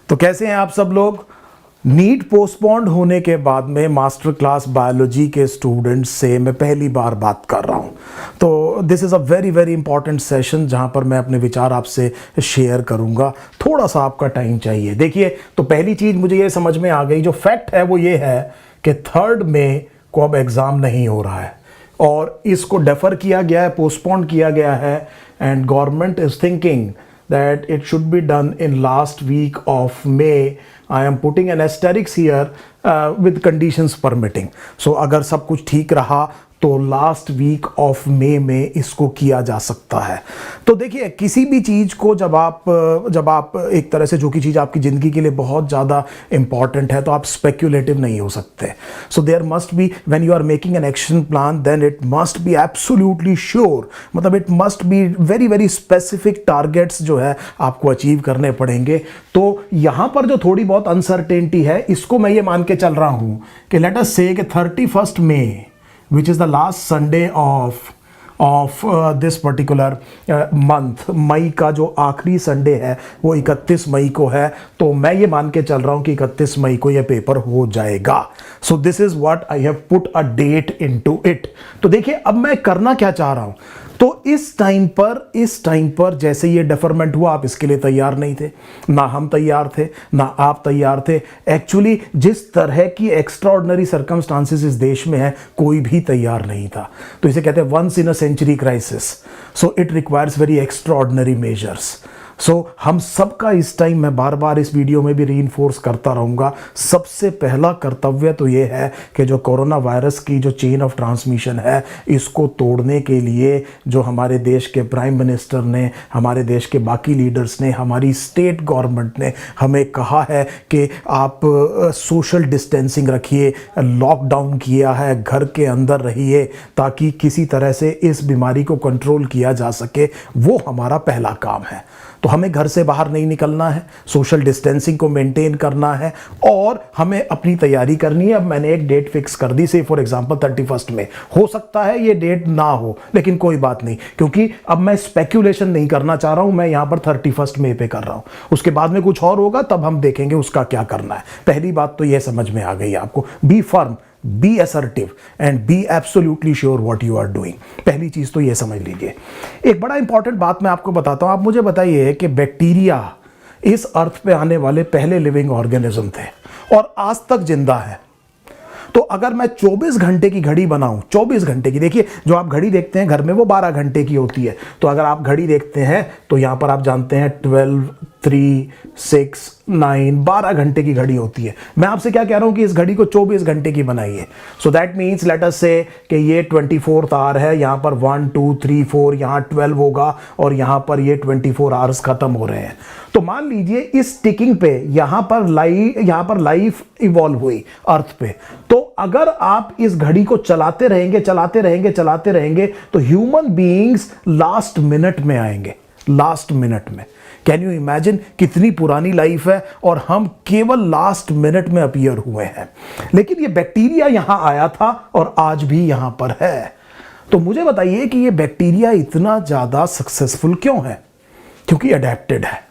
तो कैसे हैं आप सब लोग? नीट पोस्टपोन्ड होने के बाद में मास्टर क्लास बायोलॉजी के स्टूडेंट्स से मैं पहली बार बात कर रहा हूं। तो this is a very very important session जहां पर मैं अपने विचार आपसे शेयर करूंगा। थोड़ा सा आपका टाइम चाहिए। देखिए, तो पहली चीज़ मुझे ये समझ में आ गई, जो फैक्ट है वो ये है कि 3 मई को अब एग्ज़ाम नहीं हो रहा है और इसको डेफर किया गया है, पोस्टपोन किया गया है। And government is thinking that it should be done in last week of May. I am putting an asterisk here with conditions permitting. So अगर सब कुछ ठीक रहा तो लास्ट वीक ऑफ मई में इसको किया जा सकता है। तो देखिए, किसी भी चीज़ को जब आप एक तरह से, जो कि चीज़ आपकी ज़िंदगी के लिए बहुत ज़्यादा इंपॉर्टेंट है, तो आप स्पेक्यूलेटिव नहीं हो सकते। So there must be, when you are making an action plan, then it must be absolutely sure, मतलब it must be very very specific targets जो है आपको अचीव करने पड़ेंगे। तो यहाँ पर जो थोड़ी बहुत अनसर्टेनिटी है, इसको मैं ये मान के चल रहा हूँ कि लेट अस से कि 31 मई, which is the last Sunday of this particular month, मई का जो आखिरी संडे है वो 31 मई को है। तो मैं ये मान के चल रहा हूँ कि 31 मई को ये पेपर हो जाएगा। So this is what I have put a date into it. तो देखिए, अब मैं करना क्या चाह रहा हूँ। तो इस टाइम पर जैसे ये डेफरमेंट हुआ, आप इसके लिए तैयार नहीं थे, ना हम तैयार थे, ना आप तैयार थे। एक्चुअली जिस तरह की एक्स्ट्राऑर्डिनरी सर्कमस्टांसेस इस देश में है, कोई भी तैयार नहीं था। तो इसे कहते हैं once in a century crisis. So it requires very extraordinary measures. So हम सबका इस टाइम, मैं बार बार इस वीडियो में भी रीइंफोर्स करता रहूँगा, सबसे पहला कर्तव्य तो ये है कि जो कोरोना वायरस की जो चेन ऑफ ट्रांसमिशन है, इसको तोड़ने के लिए जो हमारे देश के प्राइम मिनिस्टर ने, हमारे देश के बाकी लीडर्स ने, हमारी स्टेट गवर्नमेंट ने हमें कहा है कि आप सोशल डिस्टेंसिंग रखिए, लॉकडाउन किया है, घर के अंदर रहिए ताकि किसी तरह से इस बीमारी को कंट्रोल किया जा सके। वो हमारा पहला काम है। तो हमें घर से बाहर नहीं निकलना है, सोशल डिस्टेंसिंग को मेंटेन करना है और हमें अपनी तैयारी करनी है। अब मैंने एक डेट फिक्स कर दी, से फॉर एग्जांपल 31 में। हो सकता है ये डेट ना हो, लेकिन कोई बात नहीं, क्योंकि अब मैं स्पेक्यूलेशन नहीं करना चाह रहा हूं। मैं यहां पर 31 मई पे कर रहा हूं। उसके बाद में कुछ और होगा, तब हम देखेंगे उसका क्या करना है। पहली बात तो यह समझ में आ गई आपको, be firm, be assertive and be absolutely sure what you are doing। पहली चीज तो ये समझ लीजिए। एक बड़ा इंपॉर्टेंट बात मैं आपको बताता हूं। आप मुझे बताइए कि बैक्टीरिया इस अर्थ पे आने वाले पहले लिविंग ऑर्गेनिज्म थे और आज तक जिंदा है। तो अगर मैं 24 घंटे की घड़ी बनाऊं, 24 घंटे की, देखिए जो आप घड़ी देखते हैं घर में वो 12 घंटे की होती है। तो अगर आप घड़ी देखते हैं तो यहां पर आप जानते हैं 12, 3, 6, 9, 12 घंटे की घड़ी होती है। मैं आपसे क्या कह रहा हूं कि इस घड़ी को 24 घंटे की बनाइए। So that means let us से कि ये 24th आवर है, यहां पर 1, 2, 3, 4, यहां 12 होगा और यहां पर ये 24 आवर्स खत्म हो रहे हैं। तो मान लीजिए इस टिकिंग पे यहां पर लाइफ इवॉल्व हुई अर्थ पे। तो अगर आप इस घड़ी को चलाते रहेंगे तो ह्यूमन बीइंग्स लास्ट मिनट में आएंगे, लास्ट मिनट में। कैन यू इमेजिन कितनी पुरानी लाइफ है और हम केवल लास्ट मिनट में अपीयर हुए हैं। लेकिन ये बैक्टीरिया यहां आया था और आज भी यहां पर है। तो मुझे बताइए कि ये बैक्टीरिया इतना ज्यादा सक्सेसफुल क्यों है? क्योंकि अडेप्टेड है,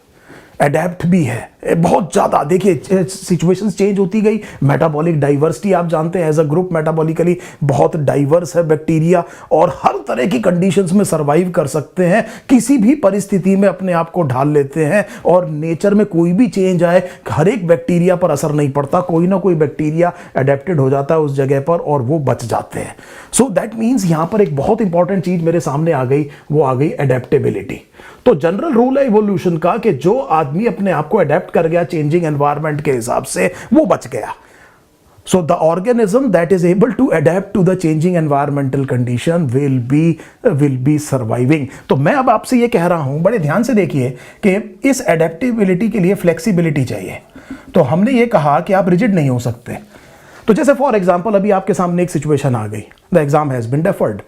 अडेप्ट भी है बहुत ज़्यादा। देखिए, सिचुएशंस चेंज होती गई, मेटाबॉलिक डाइवर्सिटी आप जानते हैं, एज अ ग्रुप मेटाबॉलिकली बहुत डाइवर्स है बैक्टीरिया और हर तरह की कंडीशंस में सरवाइव कर सकते हैं, किसी भी परिस्थिति में अपने आप को ढाल लेते हैं। और नेचर में कोई भी चेंज आए, हर एक बैक्टीरिया पर असर नहीं पड़ता, कोई ना कोई बैक्टीरिया अडेप्टेड हो जाता है उस जगह पर और वो बच जाते हैं। सो दैट मीन्स यहाँ पर एक बहुत इंपॉर्टेंट चीज मेरे सामने आ गई, वो आ गई अडेप्टेबिलिटी। तो जनरल रूल है इवोल्यूशन का कि जो आदमी अपने आप को अडेप्ट कर गया चेंजिंग एनवायरनमेंट के हिसाब से, वो बच गया। So the organism that is able to adapt to the changing environmental condition will be surviving। तो मैं अब आपसे ये कह रहा हूं, बड़े ध्यान से देखिए कि इस एडेप्टेबिलिटी के लिए फ्लेक्सिबिलिटी चाहिए। तो हमने ये कहा कि आप रिजिड नहीं हो सकते। तो जैसे फॉर एग्जांपल अभी आपके सामने एक सिचुएशन आ गई, the exam has been deferred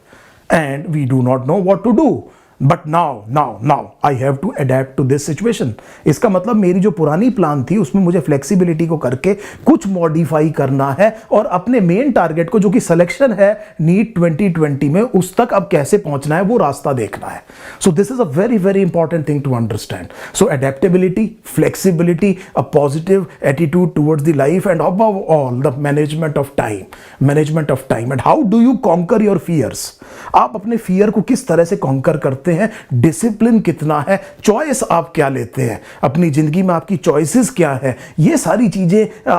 and we do not know what to do. But now I have to adapt to this situation. इसका मतलब मेरी जो पुरानी प्लान थी उसमें मुझे फ्लेक्सिबिलिटी को करके कुछ मॉडिफाई करना है और अपने मेन टारगेट को, जो कि सिलेक्शन है नीट 2020 में, उस तक अब कैसे पहुंचना है वो रास्ता देखना है। So this is a very very important thing to understand. So adaptability, flexibility, a positive attitude towards the life, and above all the management of time and how do you conquer your fears. आप अपने fear को किस तरह से conquer करते हैं, discipline कितना है, चॉइस आप क्या लेते हैं, अपनी जिंदगी में आपकी चॉइसेस क्या है, ये सारी चीजें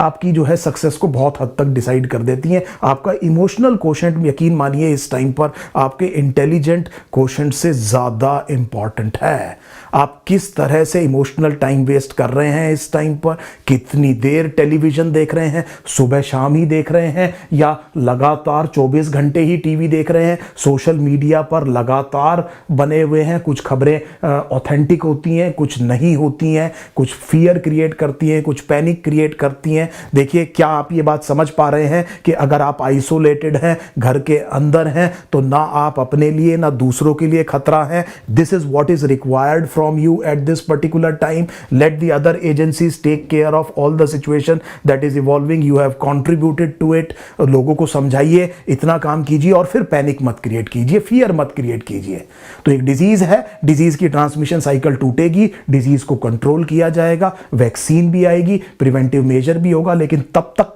आपकी जो है सक्सेस को बहुत हद तक डिसाइड कर देती हैं। आपका इमोशनल कोशेंट, यकीन मानिए इस टाइम पर आपके इंटेलिजेंट कोशेंट से ज्यादा इंपॉर्टेंट है। आप किस तरह से इमोशनल टाइम वेस्ट कर रहे हैं इस टाइम पर, कितनी देर टेलीविजन देख रहे हैं, सुबह शाम ही देख रहे हैं या लगातार 24 घंटे ही टीवी देख रहे हैं, सोशल मीडिया पर लगातार बने हुए हैं। कुछ खबरें ऑथेंटिक होती हैं, कुछ नहीं होती हैं, कुछ फियर क्रिएट करती हैं, कुछ पैनिक क्रिएट करती हैं। देखिए, क्या आप ये बात समझ पा रहे हैं कि अगर आप आइसोलेटेड हैं, घर के अंदर हैं, तो ना आप अपने लिए ना दूसरों के लिए खतरा है। This is what is required from you at this particular time. Let the other agencies take care of all the situation that is evolving. You have contributed to it. लोगों को समझाइए, इतना काम कीजिए और फिर पैनिक मत क्रिएट कीजिए, फियर मत क्रिएट कीजिए। तो एक डिजीज है, डिजीज की ट्रांसमिशन साइकिल टूटेगी, डिजीज को कंट्रोल किया जाएगा, वैक्सीन भी आएगी, प्रिवेंटिव मेजर भी होगा, लेकिन तब तक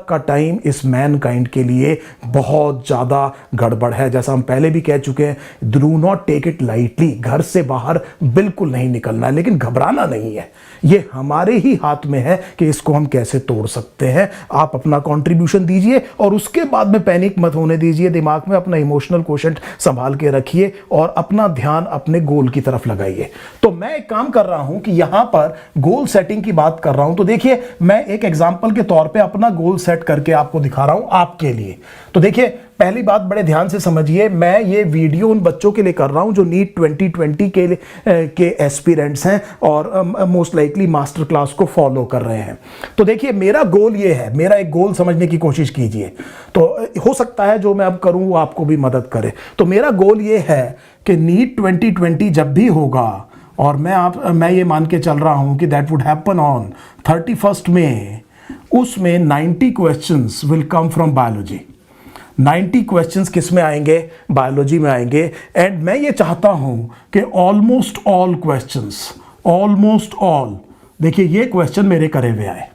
का टाइम इस मैनकाइंड के लिए बहुत ज्यादा गड़बड़ है। जैसा हम पहले भी कह चुके हैं, do not take it lightly. घर से बाहर बिल्कुल नहीं निकलना है, लेकिन घबराना नहीं है। ये हमारे ही हाथ में है कि इसको हम कैसे तोड़ सकते हैं। आप अपना कंट्रीब्यूशन दीजिए और उसके बाद में पैनिक मत होने दीजिए। दिमाग में अपना इमोशनल कोशेंट संभाल के रखिए और अपना ध्यान अपने गोल की तरफ लगाइए। तो मैं एक काम कर रहा हूं कि यहां पर गोल सेटिंग की बात कर रहा हूं। तो देखिए, मैं एक एग्जांपल के तौर पे अपना गोल सेट करके आपको दिखा रहा हूं आपके लिए। तो देखिए, पहली बात बड़े ध्यान से समझिए, मैं ये वीडियो उन बच्चों के लिए कर रहा हूं जो नीट 2020 के एस्पिरेंट्स हैं और मोस्ट लाइकली मास्टर क्लास को फॉलो कर रहे हैं। तो देखिए, मेरा गोल ये है, मेरा एक गोल समझने की कोशिश कीजिए। तो हो सकता है जो मैं अब करूं वो आपको भी मदद करे। तो मेरा गोल ये है कि नीट 2020 जब भी होगा, और मैं ये मान के चल रहा हूं कि दैट वुड हैपन ऑन 31 मई, उसमें 90 questions will come from biology. 90 questions किस में आएंगे? बायोलॉजी में आएंगे। एंड मैं ये चाहता हूं कि ऑलमोस्ट ऑल देखिए ये क्वेश्चन मेरे करे हुए आए।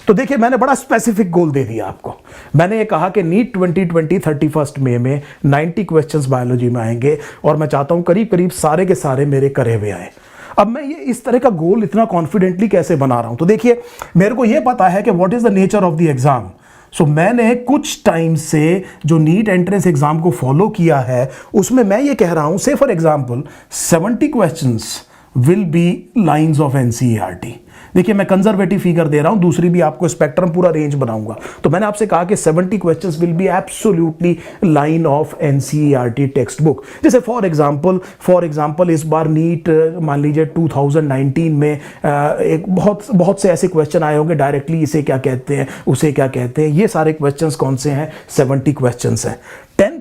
तो देखिए, मैंने बड़ा स्पेसिफिक गोल दे दिया आपको। मैंने ये कहा कि नीट 2020 31 मई में 90 क्वेश्चंस बायोलॉजी में आएंगे और मैं चाहता हूं करीब करीब सारे के सारे मेरे करे हुए आए। अब मैं ये इस तरह का गोल इतना कॉन्फिडेंटली कैसे बना रहा हूं? तो देखिए, मेरे को ये पता है कि what is the nature of the exam. So मैंने कुछ टाइम से जो नीट एंट्रेंस एग्जाम को फॉलो किया है, उसमें मैं ये कह रहा हूं, say for example 70 questions will be lines of NCERT. देखिए, मैं कंजर्वेटिव फिगर दे रहा हूं, दूसरी भी आपको स्पेक्ट्रम पूरा रेंज बनाऊंगा। तो मैंने आपसे कहा कि 70 questions will be absolutely line of NCERT text book. जैसे फॉर एग्जांपल इस बार नीट मान लीजिए 2019 में एक बहुत से ऐसे क्वेश्चन आए होंगे, डायरेक्टली इसे क्या कहते हैं, उसे क्या कहते हैं। ये सारे क्वेश्चंस कौन से हैं? 70 क्वेश्चंस हैं। 10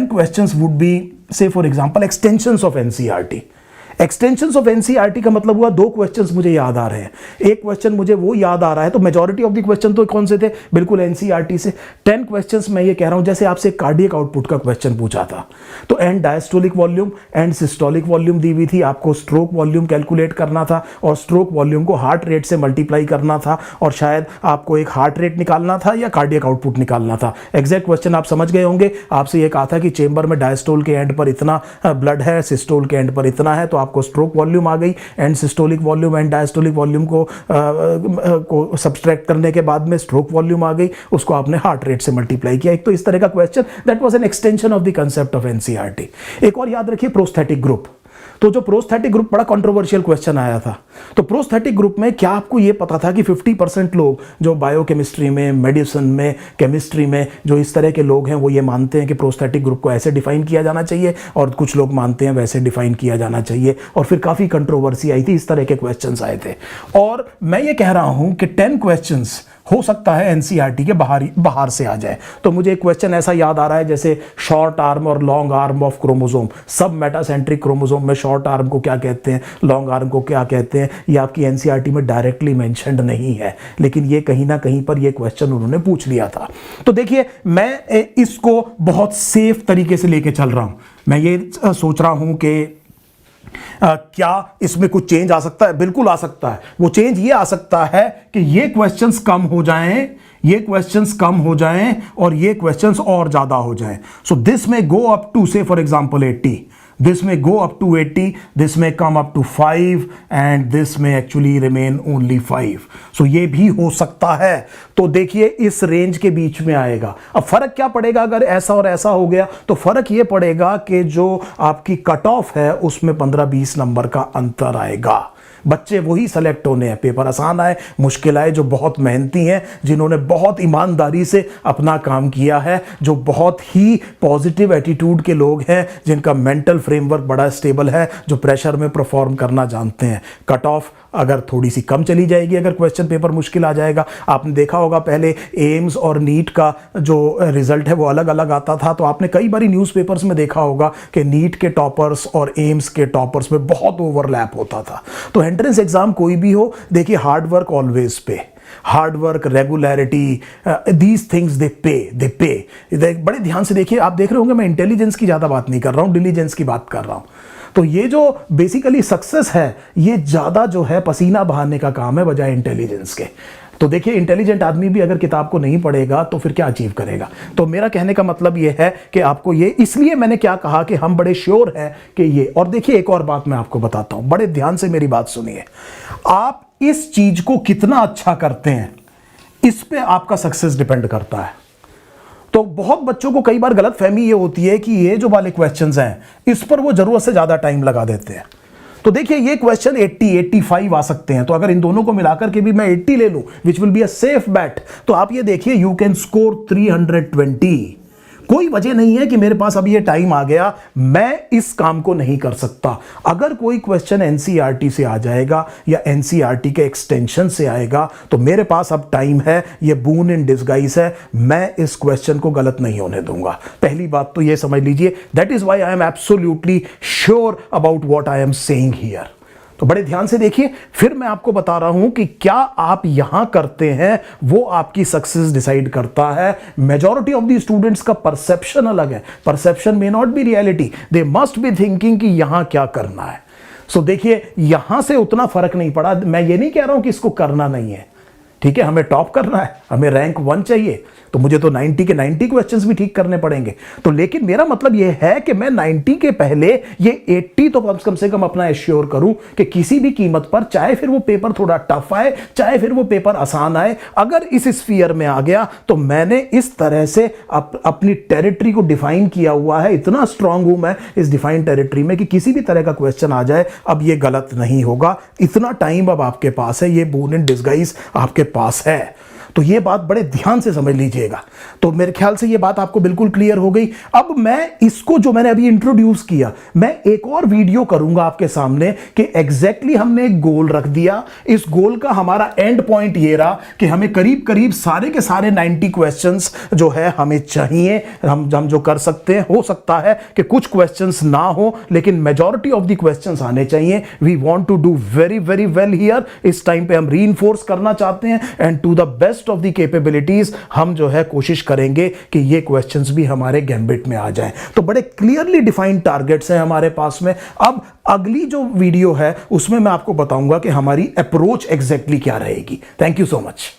क्वेश्चंस वुड बी से for example extensions of NCERT. Extensions of NCERT का मतलब हुआ 2 क्वेश्चंस मुझे याद आ रहे हैं, एक क्वेश्चन मुझे वो याद आ रहा है। तो मेजॉरिटी ऑफ द क्वेश्चन तो कौन से थे? बिल्कुल एनसीईआरटी से। 10 क्वेश्चंस मैं ये कह रहा हूं, जैसे आपसे कार्डियक आउटपुट का क्वेश्चन पूछा था, तो end diastolic volume end systolic volume दी हुई थी, आपको स्ट्रोक वॉल्यूम कैलकुलेट करना था और स्ट्रोक वॉल्यूम को हार्ट रेट से मल्टीप्लाई करना था, और शायद आपको एक हार्ट रेट निकालना था या कार्डियक आउटपुट निकालना था। एग्जैक्ट क्वेश्चन आप समझ गए होंगे। आपसे ये कहा था कि चेंबर में डायस्टोल के एंड पर इतना ब्लड है, सिस्टोल के एंड पर इतना है, तो आपको स्ट्रोक वॉल्यूम आ गई, and systolic volume and diastolic volume को सब्सट्रैक्ट करने के बाद में स्ट्रोक वॉल्यूम आ गई, उसको आपने हार्ट रेट से मल्टीप्लाई किया। एक तो इस तरह का question, that was an extension of the concept of NCERT. एक और याद रखिए, प्रोस्थेटिक ग्रुप। तो जो प्रोस्थेटिक ग्रुप बड़ा कंट्रोवर्शियल क्वेश्चन आया था। तो प्रोस्थेटिक ग्रुप में क्या आपको ये पता था कि 50% लोग जो बायोकेमिस्ट्री में, मेडिसिन में, केमिस्ट्री में जो इस तरह के लोग हैं, वो ये मानते हैं कि प्रोस्थेटिक ग्रुप को ऐसे डिफाइन किया जाना चाहिए, और कुछ लोग मानते हैं वैसे डिफाइन किया जाना चाहिए, और फिर काफ़ी कंट्रोवर्सी आई थी, इस तरह के क्वेश्चन आए थे। और मैं ये कह रहा हूं कि 10 क्वेश्चंस हो सकता है एनसीईआरटी के बाहर से आ जाए। तो मुझे एक क्वेश्चन ऐसा याद आ रहा है जैसे शॉर्ट आर्म और लॉन्ग आर्म ऑफ क्रोमोसोम, सब मेटासेंट्रिक क्रोमोसोम में शॉर्ट आर्म को क्या कहते हैं, लॉन्ग आर्म को क्या कहते हैं, ये आपकी एनसीईआरटी में डायरेक्टली मेंशन्ड नहीं है, लेकिन ये कहीं ना कहीं पर ये क्वेश्चन उन्होंने पूछ लिया था। तो देखिए मैं इसको बहुत सेफ तरीके से लेके चल रहा हूं। मैं ये सोच रहा हूं कि क्या इसमें कुछ चेंज आ सकता है? बिल्कुल आ सकता है। वो चेंज ये आ सकता है कि ये क्वेश्चंस कम हो जाएं, ये क्वेश्चंस कम हो जाएं और ये क्वेश्चंस और ज्यादा हो जाएं। सो दिस में गो अप टू से for example 80, this may go up to 80, this may come up to 5 and this may actually remain only 5. So ये भी हो सकता है। तो देखिए इस रेंज के बीच में आएगा। अब फर्क क्या पड़ेगा अगर ऐसा और ऐसा हो गया? तो फर्क ये पड़ेगा कि जो आपकी कट ऑफ है उसमें 15-20 नंबर का अंतर आएगा। बच्चे वही सेलेक्ट होने हैं, पेपर आसान आए मुश्किल आए, जो बहुत मेहनती हैं, जिन्होंने बहुत ईमानदारी से अपना काम किया है, जो बहुत ही पॉजिटिव एटीट्यूड के लोग हैं, जिनका मेंटल फ्रेमवर्क बड़ा स्टेबल है, जो प्रेशर में परफॉर्म करना जानते हैं। कट ऑफ अगर थोड़ी सी कम चली जाएगी, अगर क्वेश्चन पेपर मुश्किल आ जाएगा। आपने देखा होगा पहले एम्स और नीट का जो रिजल्ट है वो अलग अलग आता था, तो आपने कई बारी न्यूज़पेपर्स में देखा होगा कि नीट के टॉपर्स और एम्स के टॉपर्स में बहुत ओवरलैप होता था। तो एंट्रेंस एग्जाम कोई भी हो, देखिए हार्ड वर्क ऑलवेज पे, hard work, regularity, these things they पे। बड़े ध्यान से देखिए, आप देख रहे होंगे मैं इंटेलिजेंस की ज़्यादा बात नहीं कर रहा हूँ, डिलीजेंस की बात कर रहा हूँ। तो ये जो बेसिकली सक्सेस है, ये ज़्यादा जो है पसीना बहाने का काम है बजाय इंटेलिजेंस के। तो देखिए इंटेलिजेंट आदमी भी अगर किताब को नहीं पढ़ेगा तो फिर क्या अचीव करेगा? तो मेरा कहने का मतलब ये है कि आपको ये, इसलिए मैंने क्या कहा कि हम बड़े श्योर हैं कि ये। और देखिए एक और बात मैं आपको बताता हूं, बड़े ध्यान से मेरी बात सुनिए। आप इस चीज को कितना अच्छा करते हैं, इस पे आपका सक्सेस डिपेंड करता है। तो बहुत बच्चों को कई बार गलत फहमी ये होती है कि ये जो वाले क्वेश्चंस हैं इस पर वो जरूरत से ज्यादा टाइम लगा देते हैं। तो देखिए ये क्वेश्चन 80-85 आ सकते हैं, तो अगर इन दोनों को मिलाकर के भी मैं 80 ले लूं, which will be a safe bat, तो आप ये देखिए यू कैन स्कोर 320। कोई वजह नहीं है कि मेरे पास अब ये टाइम आ गया मैं इस काम को नहीं कर सकता। अगर कोई क्वेश्चन एनसीईआरटी से आ जाएगा या एनसीईआरटी के एक्सटेंशन से आएगा तो मेरे पास अब टाइम है, ये बून इन डिस्गाइज है, मैं इस क्वेश्चन को गलत नहीं होने दूंगा। पहली बात तो ये समझ लीजिए, that is why I am absolutely sure about what I am saying here. तो बड़े ध्यान से देखिए, फिर मैं आपको बता रहा हूं कि क्या आप यहां करते हैं वो आपकी सक्सेस डिसाइड करता है। मेजॉरिटी ऑफ द स्टूडेंट्स का परसेप्शन अलग है, perception may not be reality, they must be thinking कि यहां क्या करना है। सो देखिए यहां से उतना फर्क नहीं पड़ा। मैं ये नहीं कह रहा हूं कि इसको करना नहीं है, ठीक है, हमें टॉप करना है, हमें रैंक 1 चाहिए, तो मुझे तो 90 के 90 क्वेश्चंस भी ठीक करने पड़ेंगे। तो लेकिन मेरा मतलब यह है कि मैं 90 के पहले ये 80 तो कम से कम अपना एश्योर करूं कि किसी भी कीमत पर, चाहे फिर वो पेपर थोड़ा टफ आए, चाहे फिर वो पेपर आसान आए, अगर इस स्फीयर में आ गया तो मैंने इस तरह से अपनी टेरिटरी को डिफाइन किया हुआ है। इतना स्ट्रांग हूं मैं इस डिफाइंड टेरिटरी में कि किसी भी तरह का क्वेश्चन आ जाए अब ये गलत नहीं होगा। इतना टाइम अब आपके पास है, ये बून इन डिस्गाइज आपके पास है। तो ये बात बड़े ध्यान से समझ लीजिएगा। तो मेरे ख्याल से ये बात आपको बिल्कुल क्लियर हो गई। अब मैं इसको जो मैंने अभी इंट्रोड्यूस किया, मैं एक और वीडियो करूंगा आपके सामने कि एग्जैक्टली हमने एक गोल रख दिया। इस गोल का हमारा एंड पॉइंट ये रहा कि हमें करीब करीब सारे के सारे 90 क्वेश्चंस जो है हमें चाहिए, हम जो कर सकते हैं। हो सकता है कि कुछ क्वेश्चंस ना हो, लेकिन मेजॉरिटी ऑफ द क्वेश्चंस आने चाहिए। We want to do very very well here. इस टाइम पे हम रीइंफोर्स करना चाहते हैं and to the best of the capabilities हम जो है कोशिश करेंगे कि ये क्वेश्चंस भी हमारे गैम्बिट में आ जाएं। तो बड़े क्लियरली डिफाइंड टारगेट्स हैं हमारे पास में। अब अगली जो वीडियो है उसमें मैं आपको बताऊंगा कि हमारी अप्रोच एग्जैक्टली क्या रहेगी। Thank you so much.